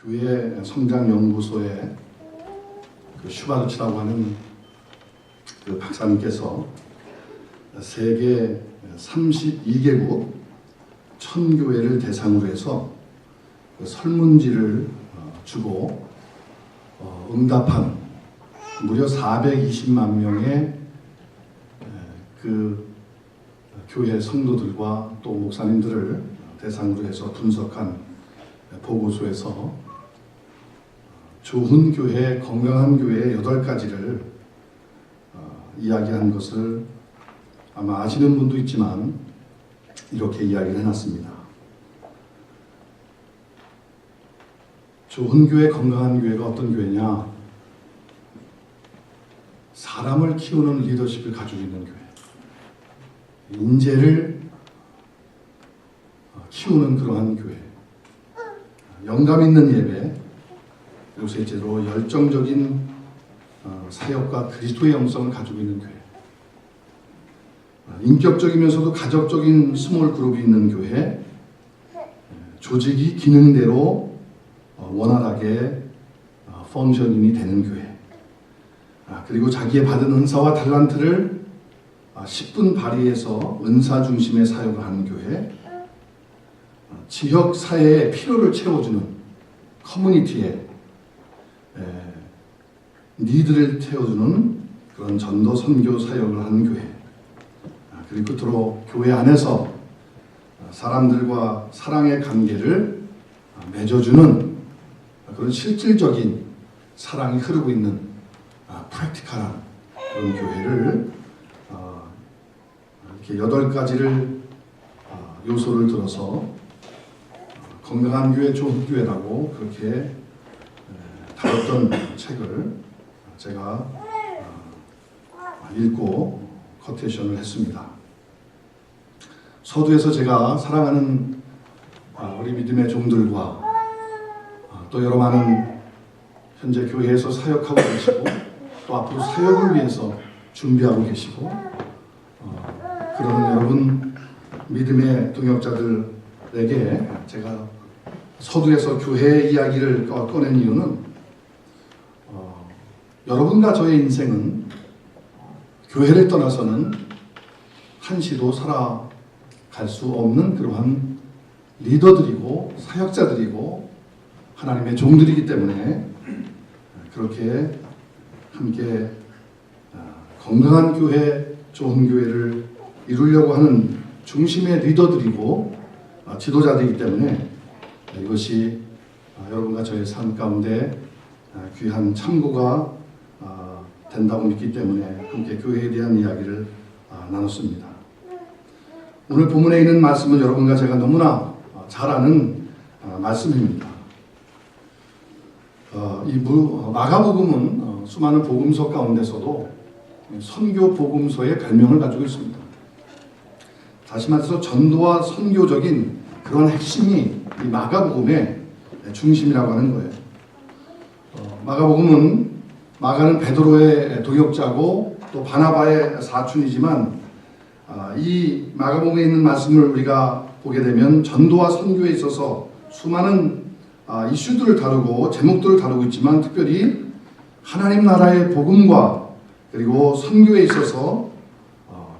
교회 성장연구소의 그 슈바르츠라고 하는 그 박사님께서 세계 32개국 1000교회를 대상으로 해서 그 설문지를 주고 응답한 무려 420만 명의 그 교회 성도들과 또 목사님들을 대상으로 해서 분석한 보고서에서 좋은 교회, 건강한 교회의 8가지를 이야기한 것을 아마 아시는 분도 있지만 이렇게 이야기를 해놨습니다. 좋은 교회, 건강한 교회가 어떤 교회냐? 사람을 키우는 리더십을 가지고 있는 교회, 인재를 키우는 그러한 교회, 영감 있는 예배, 그리고 셋째로 열정적인 사역과 그리스도의 영성을 가지고 있는 교회, 인격적이면서도 가족적인 스몰 그룹이 있는 교회, 조직이 기능대로 원활하게 펑셔닝이 되는 교회, 그리고 자기의 받은 은사와 달란트를 10분 발휘해서 은사 중심의 사역을 하는 교회, 지역 사회의 필요를 채워주는 커뮤니티의 니드를 채워주는 그런 전도 선교 사역을 하는 교회, 그리고 끝으로 교회 안에서 사람들과 사랑의 관계를 맺어주는 그런 실질적인 사랑이 흐르고 있는 프랙티컬한 그런 교회를 이렇게 8가지를 요소를 들어서 건강한 교회, 좋은 교회라고 그렇게 다뤘던 책을 제가 읽고 커테이션을 했습니다. 서두에서 제가 사랑하는 우리 믿음의 종들과 또 여러 많은 현재 교회에서 사역하고 계시고 또 앞으로 사역을 위해서 준비하고 계시고 그런 여러분 믿음의 동역자들에게 제가 서두에서 교회 이야기를 꺼낸 이유는 여러분과 저의 인생은 교회를 떠나서는 한시도 살아갈 수 없는 그러한 리더들이고 사역자들이고 하나님의 종들이기 때문에 그렇게 함께 건강한 교회, 좋은 교회를 이루려고 하는 중심의 리더들이고 지도자들이기 때문에 이것이 여러분과 저의 삶 가운데 귀한 참고가 된다고 믿기 때문에 함께 교회에 대한 이야기를 나눴습니다. 오늘 본문에 있는 말씀은 여러분과 제가 너무나 잘 아는 말씀입니다. 이 마가복음은 수많은 복음서 가운데서도 선교 복음서의 별명을 가지고 있습니다. 다시 말해서 전도와 선교적인 그런 핵심이 이 마가복음의 중심이라고 하는 거예요. 마가는 베드로의 동역자고 또 바나바의 사촌이지만 이 마가복음에 있는 말씀을 우리가 보게 되면 전도와 선교에 있어서 수많은 이슈들을 다루고 제목들을 다루고 있지만 특별히 하나님 나라의 복음과 그리고 선교에 있어서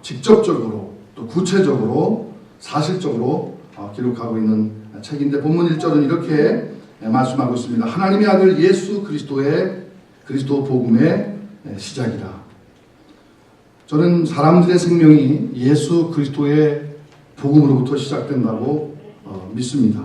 직접적으로 또 구체적으로 사실적으로 기록하고 있는 책인데 본문 1절은 이렇게 말씀하고 있습니다. 하나님의 아들 예수 그리스도 복음의 시작이라. 저는 사람들의 생명이 예수 그리스도의 복음으로부터 시작된다고 믿습니다.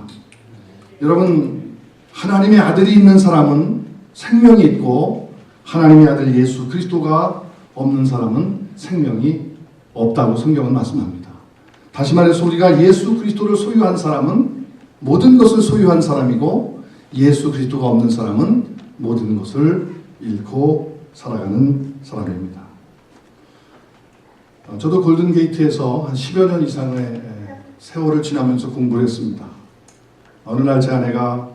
여러분, 하나님의 아들이 있는 사람은 생명이 있고 하나님의 아들 예수 그리스도가 없는 사람은 생명이 없다고 성경은 말씀합니다. 다시 말해서 우리가 예수 그리스도를 소유한 사람은 모든 것을 소유한 사람이고 예수 그리스도가 없는 사람은 모든 것을 잃고 살아가는 사람입니다. 저도 골든게이트에서 한 10여 년 이상의 세월을 지나면서 공부를 했습니다. 어느 날 제 아내가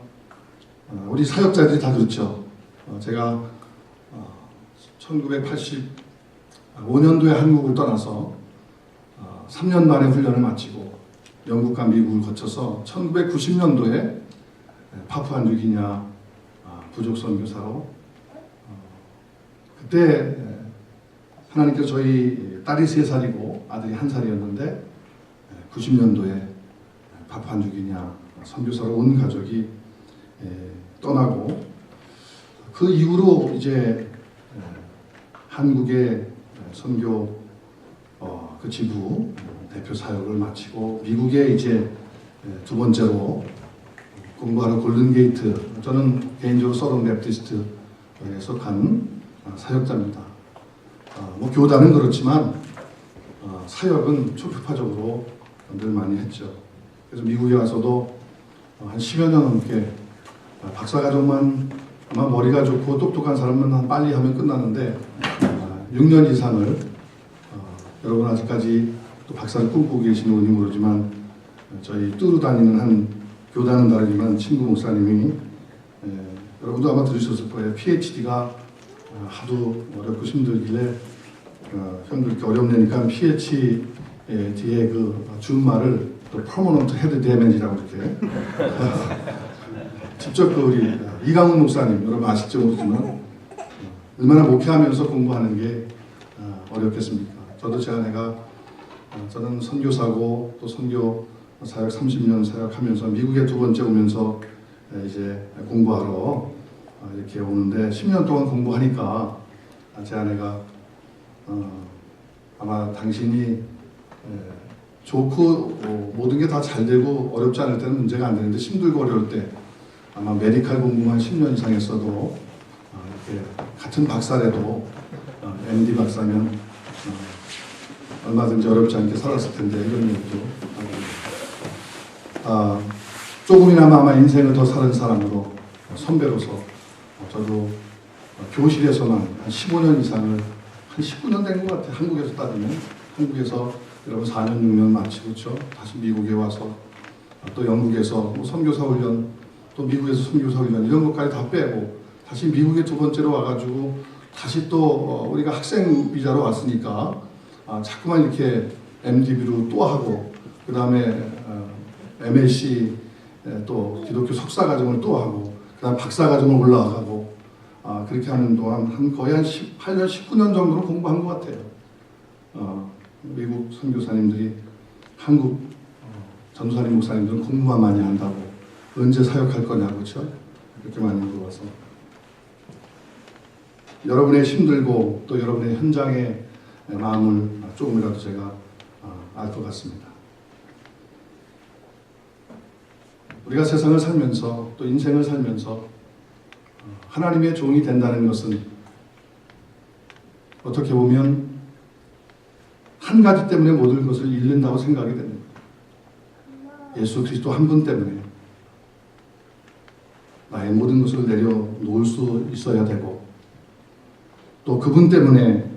우리 사역자들이 다 그렇죠. 제가 1985년도에 한국을 떠나서 3년 반의 훈련을 마치고 영국과 미국을 거쳐서 1990년도에 파푸아뉴기냐 부족 선교사로 그때 하나님께서 저희 딸이 3살이고 아들이 1살이었는데 90년도에 파푸아뉴기냐 선교사로 온 가족이 떠나고 그 이후로 이제 한국의 선교 그 지부 대표 사역을 마치고 미국에 이제 두 번째로 공부하러 골든게이트, 저는 개인적으로 서던 베프티스트에 속한 사역자입니다. 뭐 교단은 그렇지만 사역은 초급파적으로 늘 많이 했죠. 그래서 미국에 와서도 한 10여 년 넘게 박사과정만 아마 머리가 좋고 똑똑한 사람은 빨리 하면 끝나는데 6년 이상을 여러분 아직까지 또 박사를 꿈꾸고 계시는지 모르지만 저희 뚜루 다니는 한 교단은 다르지만 친구 목사님이 여러분도 아마 들으셨을 거예요. PhD가 하도 어렵고 힘들길래 형 그렇게 어렵네니까 PhD 뒤에 그 준말을 또 Permanent Head Damage라고 이렇게 직접 그 우리 이강훈 목사님 여러분 아실지 모르지만 얼마나 목회하면서 공부하는 게 어렵겠습니까? 저도 제 아내가 저는 선교사고 또 선교 사역 30년 사역하면서 미국에 두 번째 오면서 이제 공부하러 이렇게 오는데 10년 동안 공부하니까 제 아내가 아마 당신이 좋고 모든 게 다 잘 되고 어렵지 않을 때는 문제가 안 되는데 힘들고 어려울 때 아마 메디칼 공부만 10년 이상 했어도 이렇게 같은 박사라도 MD 박사면 얼마든지 어렵지 않게 살았을 텐데 이런 얘기죠. 조금이나마 아마 인생을 더 사는 사람으로 선배로서 저도 교실에서만 한 15년 이상을 한 19년 된 것 같아요. 한국에서 따지면 한국에서 여러분 4년 6년 마치고 그렇죠. 다시 미국에 와서 또 영국에서 뭐 선교사 훈련 또 미국에서 선교사 훈련 이런 것까지 다 빼고 다시 미국에 두 번째로 와가지고 다시 또 우리가 학생 비자로 왔으니까 자꾸만 이렇게 MDB로 또 하고 그 다음에 MLC 또 기독교 석사 과정을 또 하고 그 다음 박사 과정을 올라가고 그렇게 하는 동안 거의 한 18년 19년 정도로 공부한 것 같아요. 미국 선교사님들이 한국 전도사님 목사님들은 공부만 많이 한다고 언제 사역할 거냐고 그렇죠? 그렇게 많이 물어봐서 여러분의 힘들고 또 여러분의 현장의 마음을 조금이라도 제가 알 것 같습니다. 우리가 세상을 살면서 또 인생을 살면서 하나님의 종이 된다는 것은 어떻게 보면 한 가지 때문에 모든 것을 잃는다고 생각이 됩니다. 예수 그리스도 한 분 때문에 나의 모든 것을 내려놓을 수 있어야 되고 또 그분 때문에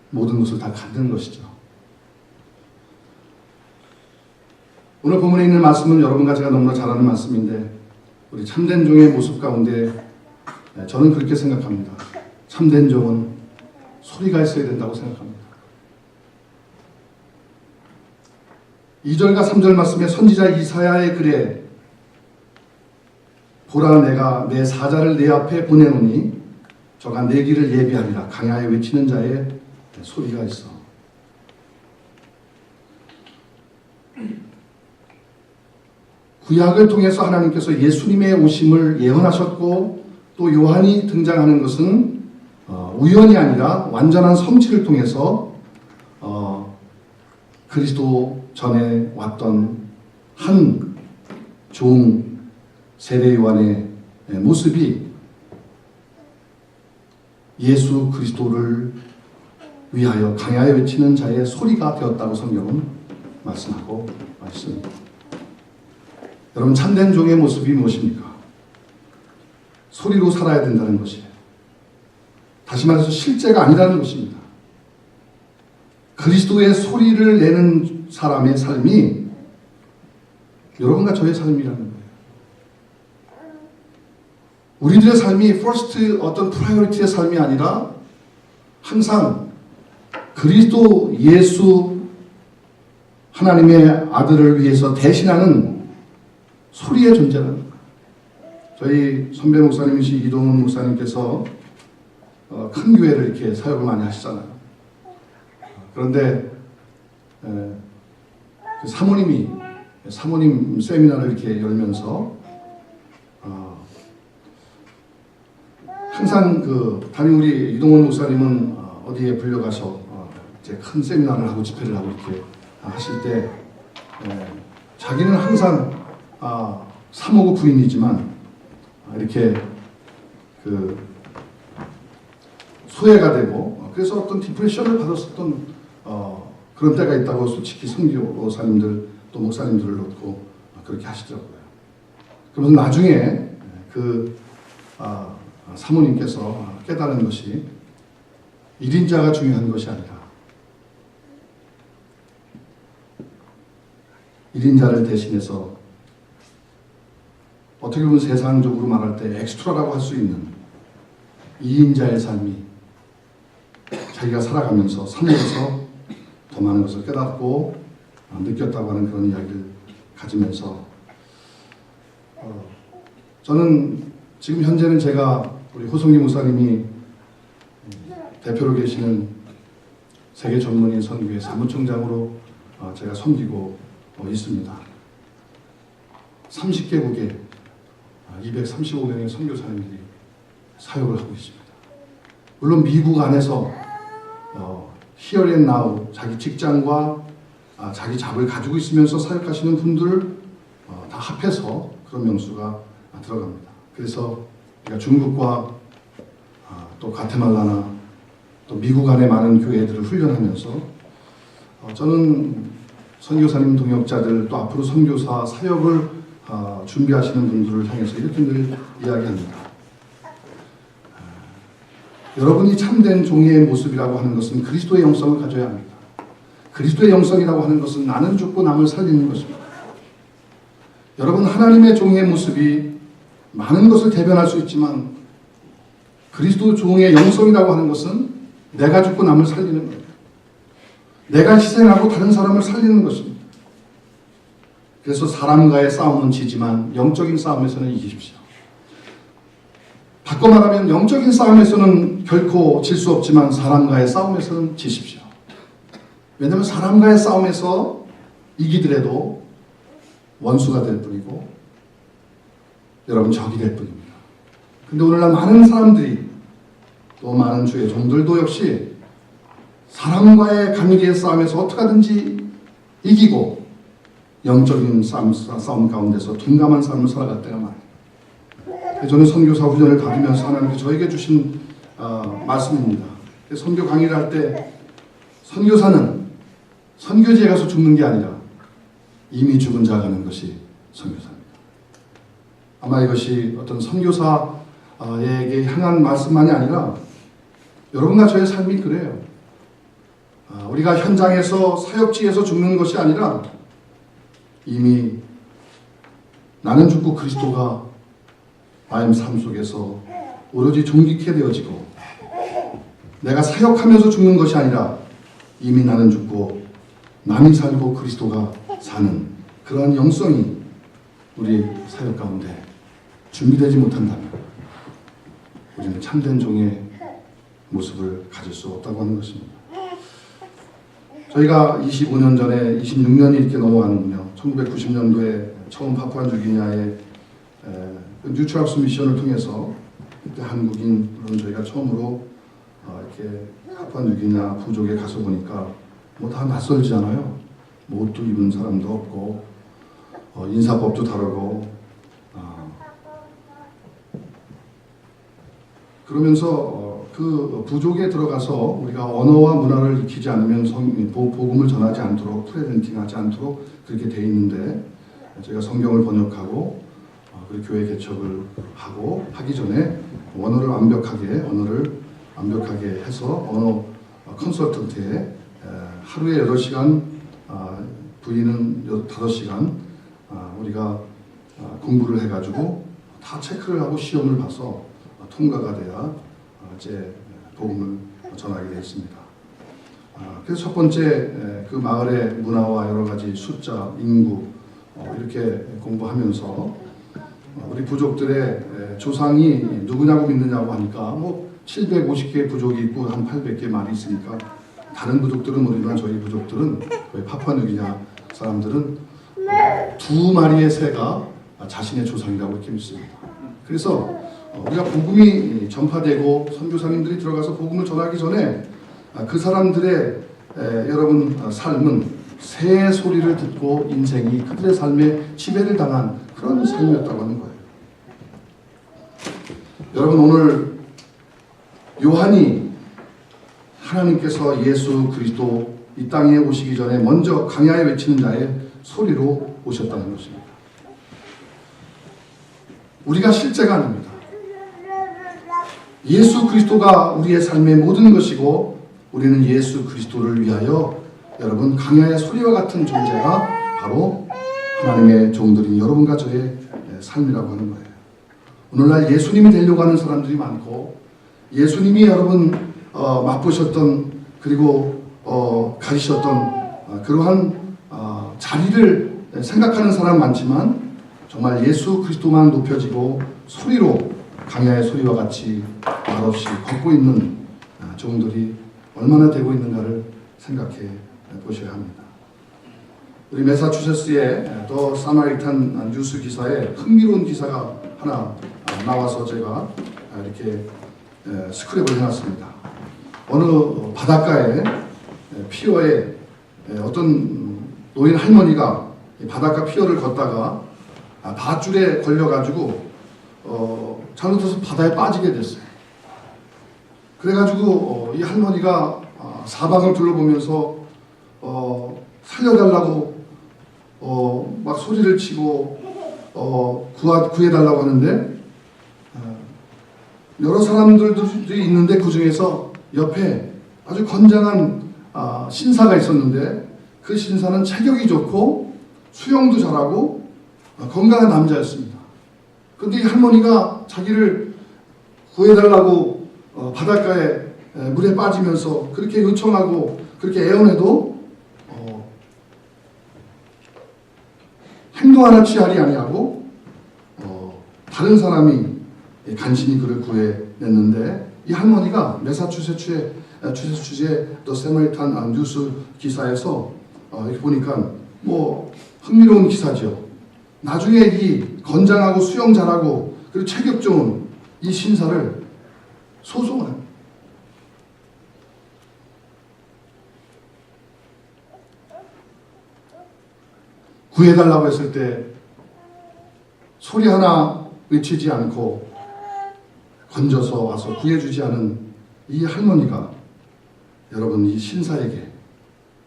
모든 것을 다 갖는 것이죠. 오늘 본문에 있는 말씀은 여러분과 제가 너무나 잘 아는 말씀인데 우리 참된 종의 모습 가운데 저는 그렇게 생각합니다. 참된 종은 소리가 있어야 된다고 생각합니다. 2절과 3절 말씀에 선지자 이사야의 글에 보라 내가 내 사자를 내 앞에 보내노니 저가 내 길을 예비하리라 강야에 외치는 자의 소리가 있어. 구약을 통해서 하나님께서 예수님의 오심을 예언하셨고 또 요한이 등장하는 것은 우연이 아니라 완전한 성취를 통해서 그리스도 전에 왔던 한 종 세례 요한의 모습이 예수 그리스도를 위하여 강야에 외치는 자의 소리가 되었다고 성경은 말씀하고 있습니다. 여러분 참된 종의 모습이 무엇입니까? 소리로 살아야 된다는 것이에요. 다시 말해서 실제가 아니라는 것입니다. 그리스도의 소리를 내는 사람의 삶이 여러분과 저의 삶이라는 거예요. 우리들의 삶이 first 어떤 프라이어리티의 삶이 아니라 항상 그리스도 예수 하나님의 아들을 위해서 대신하는 소리의 존재라는 거예요. 저희 선배 목사님이신 이동훈 목사님께서 큰 교회를 이렇게 사역을 많이 하시잖아요. 그런데 그 사모님 세미나를 이렇게 열면서 항상 그 담임 우리 이동훈 목사님은 어디에 불려가서 이제 큰 세미나를 하고 집회를 하고 이렇게 하실 때 자기는 항상 사모고 부인이지만 이렇게 그 소외가 되고 그래서 어떤 디프레션을 받았었던 그런 때가 있다고 솔직히 선교사님들 또 목사님들을 놓고 그렇게 하시더라고요. 그러면서 나중에 그 사모님께서 깨달은 것이 1인자가 중요한 것이 아니라 1인자를 대신해서 어떻게 보면 세상적으로 말할 때 엑스트라라고 할 수 있는 2인자의 삶이 자기가 살아가면서 삶에서 더 많은 것을 깨닫고 느꼈다고 하는 그런 이야기를 가지면서 저는 지금 현재는 제가 우리 호성기 목사님이 대표로 계시는 세계 전문인 선교회 사무총장으로 제가 섬기고 있습니다. 30개국에 235명의 선교사님들이 사역을 하고 있습니다. 물론 미국 안에서 here and now 자기 직장과 자기 잡을 가지고 있으면서 사역하시는 분들을 다 합해서 그런 명수가 들어갑니다. 그래서 우리가 중국과 또 가테말라나 또 미국 안에 많은 교회들을 훈련하면서 저는 선교사님 동역자들 또 앞으로 선교사 사역을 준비하시는 분들을 향해서 이렇게 늘 이야기합니다. 여러분이 참된 종의 모습이라고 하는 것은 그리스도의 영성을 가져야 합니다. 그리스도의 영성이라고 하는 것은 나는 죽고 남을 살리는 것입니다. 여러분 하나님의 종의 모습이 많은 것을 대변할 수 있지만 그리스도 종의 영성이라고 하는 것은 내가 죽고 남을 살리는 거예요. 내가 희생하고 다른 사람을 살리는 것입니다. 그래서 사람과의 싸움은 지지만 영적인 싸움에서는 이기십시오. 바꿔 말하면 영적인 싸움에서는 결코 질 수 없지만 사람과의 싸움에서는 지십시오. 왜냐하면 사람과의 싸움에서 이기더라도 원수가 될 뿐이고 여러분 적이 될 뿐입니다. 근데 오늘날 많은 사람들이 또 많은 주의 종들도 역시 사람과의 관계의 싸움에서 어떻게 하든지 이기고 영적인 싸움 가운데서 둔감한 삶을 살아갈 때가 많아요. 저는 선교사 훈련을 받으면서 하나님께서 저에게 주신 말씀입니다. 선교 강의를 할 때 선교사는 선교지에 가서 죽는 게 아니라 이미 죽은 자가 가는 것이 선교사입니다. 아마 이것이 어떤 선교사에게 향한 말씀만이 아니라 여러분과 저의 삶이 그래요. 우리가 현장에서 사역지에서 죽는 것이 아니라 이미 나는 죽고 그리스도가 나의 삶 속에서 오로지 존귀케 되어지고 내가 사역하면서 죽는 것이 아니라 이미 나는 죽고 남이 살고 그리스도가 사는 그러한 영성이 우리 사역 가운데 준비되지 못한다면 우리는 참된 종의 모습을 가질 수 없다고 하는 것입니다. 저희가 25년 전에 26년이 이렇게 넘어가는군요. 1990년도에 처음 파푸아뉴기니아에 뉴트럴스 미션을 통해서 그때 한국인 물론 저희가 처음으로 이렇게 파푸아뉴기니아 부족에 가서 보니까 뭐 다 낯설잖아요. 뭐 옷도 입은 사람도 없고 인사법도 다르고 그러면서 그 부족에 들어가서 우리가 언어와 문화를 익히지 않으면 복음을 전하지 않도록 프레젠팅하지 않도록 그렇게 돼 있는데 제가 성경을 번역하고 그리고 교회 개척을 하기 전에 언어를 완벽하게 해서 언어 컨설턴트에 하루에 8시간 부인은 5시간 우리가 공부를 해가지고 다 체크를 하고 시험을 봐서 통과가 돼야 이제 복음을 전하게 되어 있습니다. 그래서 첫 번째 그 마을의 문화와 여러 가지 숫자, 인구 이렇게 공부하면서 우리 부족들의 조상이 누구냐고 믿느냐고 하니까 뭐 750개 부족이 있고 한 800개 말이 있으니까 다른 부족들은 모르지만 저희 부족들은 거의 파푸아뉴기냐 사람들은 두 마리의 새가 자신의 조상이라고 이렇게 믿습니다. 그래서 우리가 복음이 전파되고 선교사님들이 들어가서 복음을 전하기 전에 그 사람들의 여러분 삶은 새 소리를 듣고 인생이 그들의 삶에 지배를 당한 그런 삶이었다고 하는 거예요. 여러분 오늘 요한이 하나님께서 예수 그리스도 이 땅에 오시기 전에 먼저 강야에 외치는 자의 소리로 오셨다는 것입니다. 우리가 실제가 아닙니다. 예수 그리스도가 우리의 삶의 모든 것이고 우리는 예수 그리스도를 위하여 여러분 강야의 소리와 같은 존재가 바로 하나님의 종들인 여러분과 저의 삶이라고 하는 거예요. 오늘날 예수님이 되려고 하는 사람들이 많고 예수님이 여러분 맛보셨던 그리고 가지셨던 그러한 자리를 생각하는 사람 많지만 정말 예수 그리스도만 높여지고 소리로 강야의 소리와 같이 말없이 걷고 있는 종들이 얼마나 되고 있는가를 생각해 보셔야 합니다. 우리 매사추세츠의 더 사마리탄 뉴스 기사에 흥미로운 기사가 하나 나와서 제가 이렇게 스크랩을 해놨습니다. 어느 바닷가에 피어에 어떤 노인 할머니가 바닷가 피어를 걷다가 밧줄에 걸려가지고 잘못해서 바다에 빠지게 됐어요. 그래가지고 이 할머니가 사방을 둘러보면서 살려달라고 막 소리를 치고 구해달라고 하는데 여러 사람들이 있는데 그 중에서 옆에 아주 건장한 신사가 있었는데 그 신사는 체격이 좋고 수영도 잘하고 건강한 남자였습니다. 그런데 이 할머니가 자기를 구해달라고 바닷가에 물에 빠지면서 그렇게 요청하고 그렇게 애원해도 행동 하나 취하리 아니하고 다른 사람이 간신히 그를 구해냈는데 이 할머니가 매사추세츠의 더 사마리탄 뉴스 기사에서 이렇게 보니까 뭐 흥미로운 기사죠. 나중에 이 건장하고 수영 잘하고 그리고 체격 좋은 이 신사를 소송을 합니다. 구해달라고 했을 때 소리 하나 외치지 않고 건져서 와서 구해주지 않은 이 할머니가 여러분 이 신사에게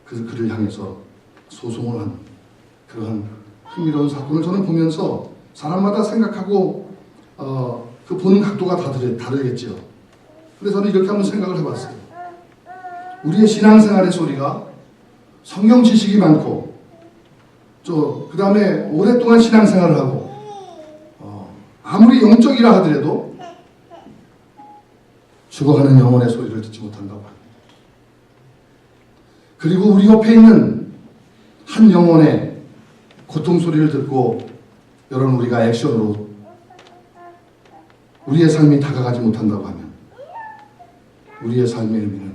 그를 향해서 소송을 한 그러한 흥미로운 사건을 저는 보면서 사람마다 생각하고 그 보는 각도가 다르겠죠. 그래서 저는 이렇게 한번 생각을 해봤어요. 우리의 신앙생활의 소리가 성경 지식이 많고 그 다음에 오랫동안 신앙생활을 하고 아무리 영적이라 하더라도 죽어가는 영혼의 소리를 듣지 못한다고 합니다. 그리고 우리 옆에 있는 한 영혼의 고통 소리를 듣고 여러분 우리가 액션으로 우리의 삶이 다가가지 못한다고 하면 우리의 삶의 의미는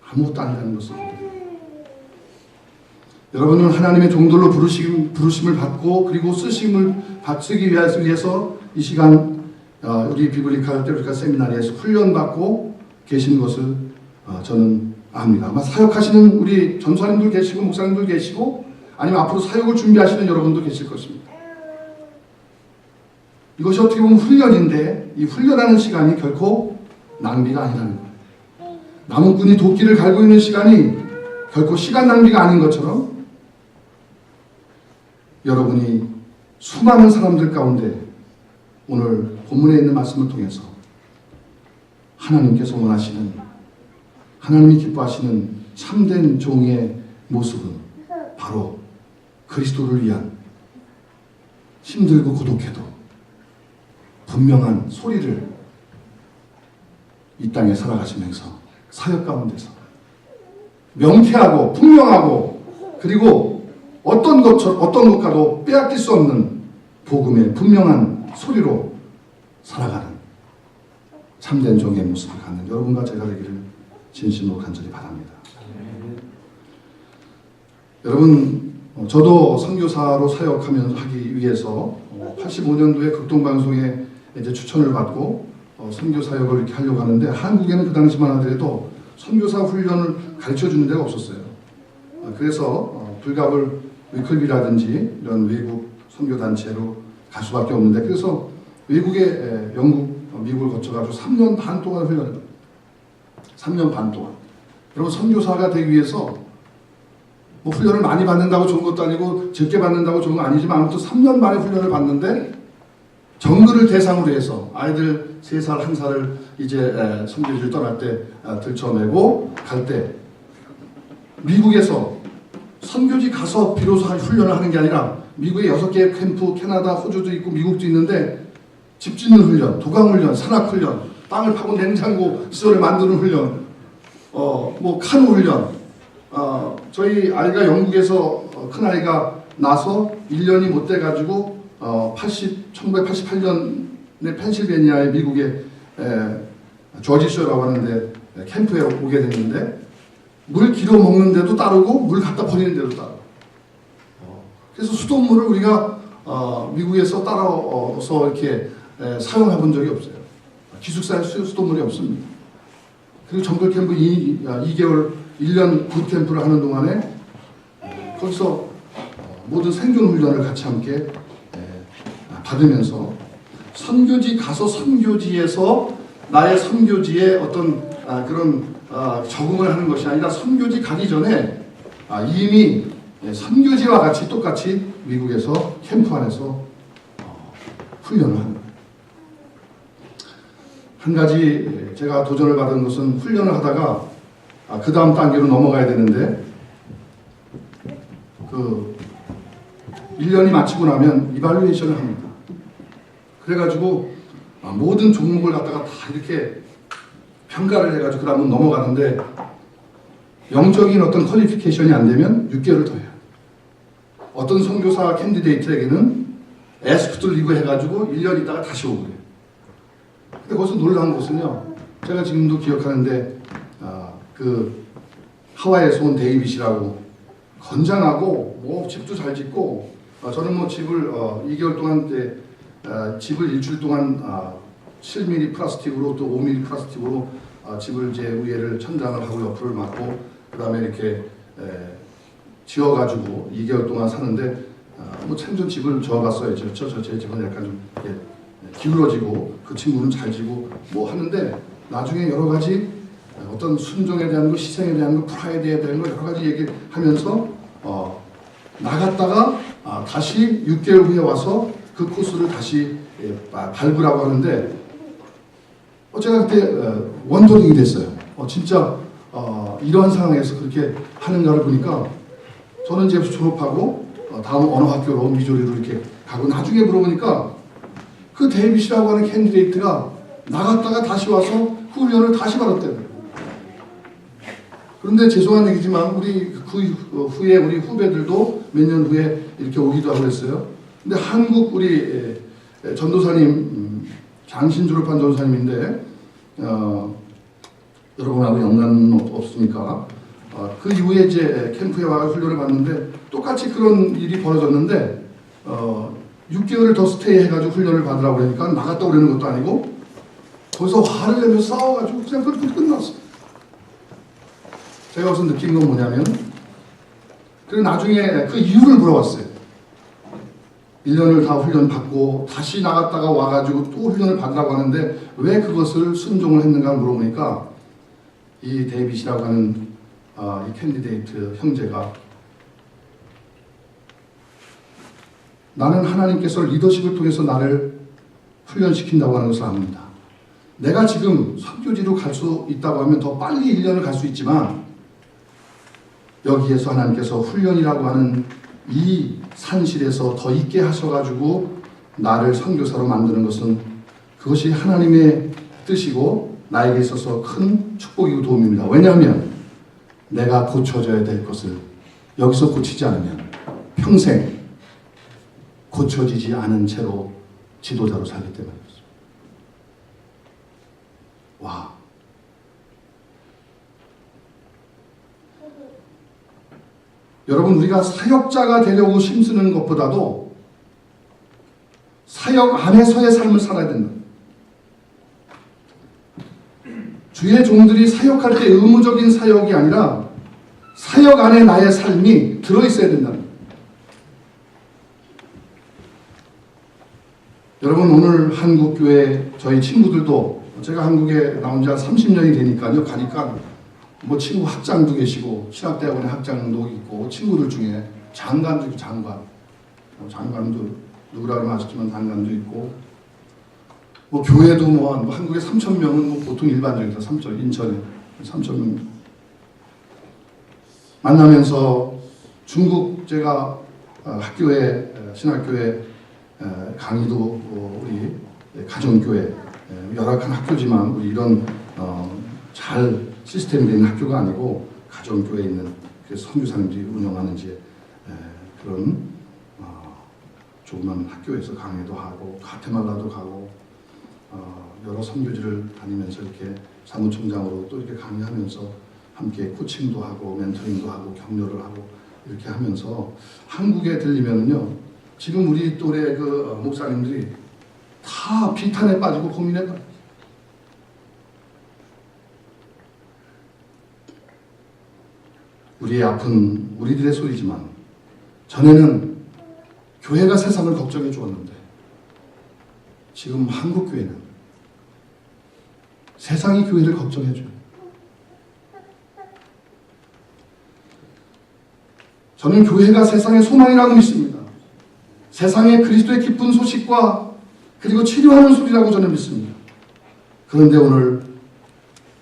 아무것도 아니라는 것을 보게 여러분은 하나님의 종들로 부르심을 받고 그리고 쓰기 위해서 이 시간 우리 비블리칼 테올로기cal 세미나리에서 훈련받고 계신 것을 저는 압니다. 아마 사역하시는 우리 전사님들 계시고 목사님들 계시고 아니면 앞으로 사역을 준비하시는 여러분도 계실 것입니다. 이것이 어떻게 보면 훈련인데 이 훈련하는 시간이 결코 낭비가 아니라는 거예요. 나무꾼이 도끼를 갈고 있는 시간이 결코 시간 낭비가 아닌 것처럼 여러분이 수많은 사람들 가운데 오늘 본문에 있는 말씀을 통해서 하나님께서 원하시는 하나님이 기뻐하시는 참된 종의 모습은 바로 그리스도를 위한 힘들고 고독해도 분명한 소리를 이 땅에 살아가시면서 사역 가운데서 명쾌하고 분명하고 그리고 어떤 것과도 빼앗길 수 없는 복음의 분명한 소리로 살아가는 참된 종의 모습을 갖는 여러분과 제가 되기를 진심으로 간절히 바랍니다. 여러분, 저도 선교사로 사역하면서 하기 위해서 85년도에 극동방송에 이제 추천을 받고 선교 사역을 이렇게 하려고 하는데, 한국에는 그 당시만 하더라도 선교사 훈련을 가르쳐 주는 데가 없었어요. 그래서 불가불 위클비라든지 이런 외국 선교 단체로 갈 수밖에 없는데, 그래서 외국에 영국, 미국을 거쳐가지고 3년 반 동안 훈련을 합니다. 3년 반 동안. 여러분, 선교사가 되기 위해서 뭐 훈련을 많이 받는다고 좋은 것도 아니고 적게 받는다고 좋은 건 아니지만, 아무튼 3년 만에 훈련을 받는데 정글을 대상으로 해서 아이들 3살, 1살을 이제 선교지를 떠날 때 들쳐내고 갈 때, 미국에서 선교지 가서 비로소 훈련을 하는 게 아니라 미국에 6개의 캠프, 캐나다, 호주도 있고 미국도 있는데 집 짓는 훈련, 도강 훈련, 산악 훈련, 땅을 파고 냉장고 시설을 만드는 훈련, 뭐 카누 훈련. 저희 아이가 영국에서 큰 아이가 나서 1년이 못 돼가지고 1988년에 펜실베니아의 미국의 조지쇼라고 하는데 캠프에 오게 됐는데, 물 길어 먹는데도 따르고 물 갖다 버리는 데도 따르고, 그래서 수돗물을 우리가 미국에서 따라서 이렇게 사용해 본 적이 없어요. 기숙사에 수돗물이 없습니다. 그리고 정글 캠프 2개월 1년 굿캠프를 하는 동안에 거기서 모든 생존 훈련을 같이 함께 받으면서, 선교지 가서 선교지에서 나의 선교지에 어떤 그런 적응을 하는 것이 아니라, 선교지 가기 전에 이미 선교지와 같이 똑같이 미국에서 캠프 안에서 훈련을 하는 거예요. 한 가지 제가 도전을 받은 것은, 훈련을 하다가 그 다음 단계로 넘어가야 되는데, 그 1년이 마치고 나면 이발루에이션을 합니다. 그래가지고 모든 종목을 갖다가 다 이렇게 평가를 해가지고 그 다음은 넘어가는데, 영적인 어떤 퀄리피케이션이 안 되면 6개월을 더 해요. 어떤 선교사 캔디데이트에게는 에스프트 리그 해가지고 1년 있다가 다시 오고 그래요. 근데 거기서 놀라운 것은요, 제가 지금도 기억하는데, 그 하와이에서 온 데이빗이라고 건장하고 뭐 집도 잘 짓고, 저는 뭐 집을 2개월 동안 집을 일주일 동안 7mm 플라스틱으로 또 5mm 플라스틱으로 집을 이제 위에를 천장을 하고 옆을 막고 그 다음에 이렇게 지어가지고 2개월 동안 사는데, 뭐 참전 집을 지어봤어요. 제 집은 약간 좀 기울어지고, 그 친구는 잘 지고 뭐 하는데, 나중에 여러 가지 어떤 순종에 대한 거, 희생에 대한 거, 프라이드에 대한 거 여러 가지 얘기하면서 나갔다가 다시 6개월 후에 와서 그 코스를 다시 밟으라고 하는데, 제가 그때 원더링이 됐어요. 진짜 이러한 상황에서 그렇게 하는가를 보니까, 저는 이제 졸업하고 다음 언어 학교로 미조리로 이렇게 가고, 나중에 물어보니까 그 데이빗이라고 하는 캔디데이트가 나갔다가 다시 와서 훈련을 다시 받았대요. 그런데 죄송한 얘기지만 우리 그 후에 우리 후배들도 몇 년 후에 이렇게 오기도 하고 그랬어요. 근데 한국 우리 전도사님, 장신 졸업한 전도사님인데, 여러분하고 연관은 없으니까, 그 이후에 이제 캠프에 와서 훈련을 받는데 똑같이 그런 일이 벌어졌는데, 6개월을 더 스테이 해가지고 훈련을 받으라고 그러니까 나갔다 오려는 것도 아니고, 거기서 화를 내면서 싸워가지고 그냥 그렇게 끝났어. 제가 우선 느낀 건 뭐냐면, 그리고 나중에 그 이유를 물어봤어요. 1년을 다 훈련 받고 다시 나갔다가 와가지고 또 훈련을 받으라고 하는데 왜 그것을 순종을 했는가 물어보니까, 이 데이빗이라고 하는 이 캔디데이트 형제가, 나는 하나님께서 리더십을 통해서 나를 훈련시킨다고 하는 것을 압니다. 내가 지금 선교지로 갈 수 있다고 하면 더 빨리 1년을 갈 수 있지만, 여기에서 하나님께서 훈련이라고 하는 이 산실에서 더 있게 하셔가지고 나를 선교사로 만드는 것은, 그것이 하나님의 뜻이고 나에게 있어서 큰 축복이고 도움입니다. 왜냐하면 내가 고쳐져야 될 것을 여기서 고치지 않으면 평생 고쳐지지 않은 채로 지도자로 살기 때문이었습니다. 와. 여러분, 우리가 사역자가 되려고 힘쓰는 것보다도 사역 안에서의 삶을 살아야 된다. 주의 종들이 사역할 때 의무적인 사역이 아니라 사역 안에 나의 삶이 들어있어야 된다. 여러분, 오늘 한국교회 저희 친구들도 제가 한국에 나온 지 한 30년이 되니까요. 가니까 뭐 친구 학장도 계시고 신학대학원에 학장도 있고 친구들 중에 장관도 있고 장관도 누구라 그러면 아시지만 장관도 있고 뭐 교회도 뭐 한국에 3,000명은 뭐 보통 일반적이다. 인천에 3,000명 만나면서 중국 제가 학교에 신학교에 강의도 우리 가정교회 열악한 학교지만 우리 이런 잘 시스템이 되는 학교가 아니고 가정교회에 있는 선교사님들이 운영하는 이제 그런 조그만 학교에서 강의도 하고 가테말라도 가고 여러 선교지를 다니면서 이렇게 사무총장으로 또 이렇게 강의하면서 함께 코칭도 하고 멘토링도 하고 격려를 하고 이렇게 하면서 한국에 들리면요 지금 우리 또래 그 목사님들이 다 비탄에 빠지고 고민에 빠져. 우리의 아픈 우리들의 소리지만 전에는 교회가 세상을 걱정해 주었는데 지금 한국 교회는 세상이 교회를 걱정해 줘요. 저는 교회가 세상의 소망이라고 믿습니다. 세상에 그리스도의 기쁜 소식과 그리고 치료하는 소리라고 저는 믿습니다. 그런데 오늘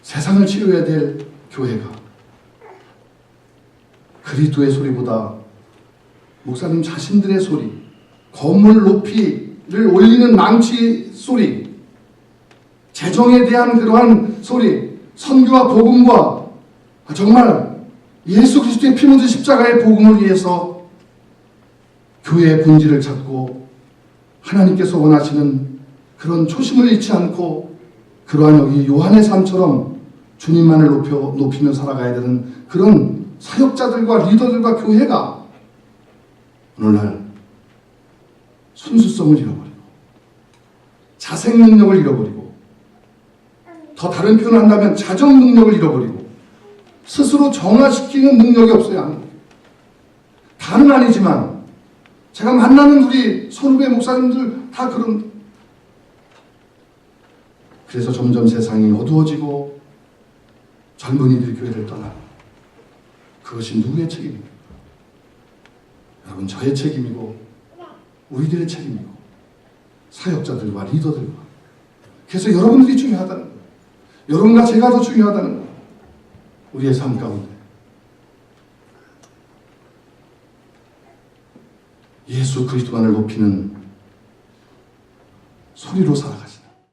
세상을 치료해야 될 교회가 그리스도의 소리보다 목사님 자신들의 소리, 건물 높이를 올리는 망치 소리, 재정에 대한 그러한 소리, 선교와 복음과 정말 예수 그리스도의 피 묻은 십자가의 복음을 위해서 교회의 본질을 찾고 하나님께서 원하시는 그런 초심을 잃지 않고 그러한 여기 요한의 삶처럼 주님만을 높이며 살아가야 되는 그런 사역자들과 리더들과 교회가 오늘날 순수성을 잃어버리고 자생 능력을 잃어버리고 더 다른 표현을 한다면 자정 능력을 잃어버리고 스스로 정화시키는 능력이 없어요. 다는 아니지만 제가 만나는 우리 선후배 목사님들 다 그런. 그래서 점점 세상이 어두워지고 젊은이들이 교회를 떠나고 그것이 누구의 책임입니까? 여러분 저의 책임이고 우리들의 책임이고 사역자들과 리더들과 그래서 여러분들이 중요하다는 거예요. 여러분과 제가 더 중요하다는 거예요. 우리의 삶 가운데 예수 그리스도만을 높이는 소리로 살아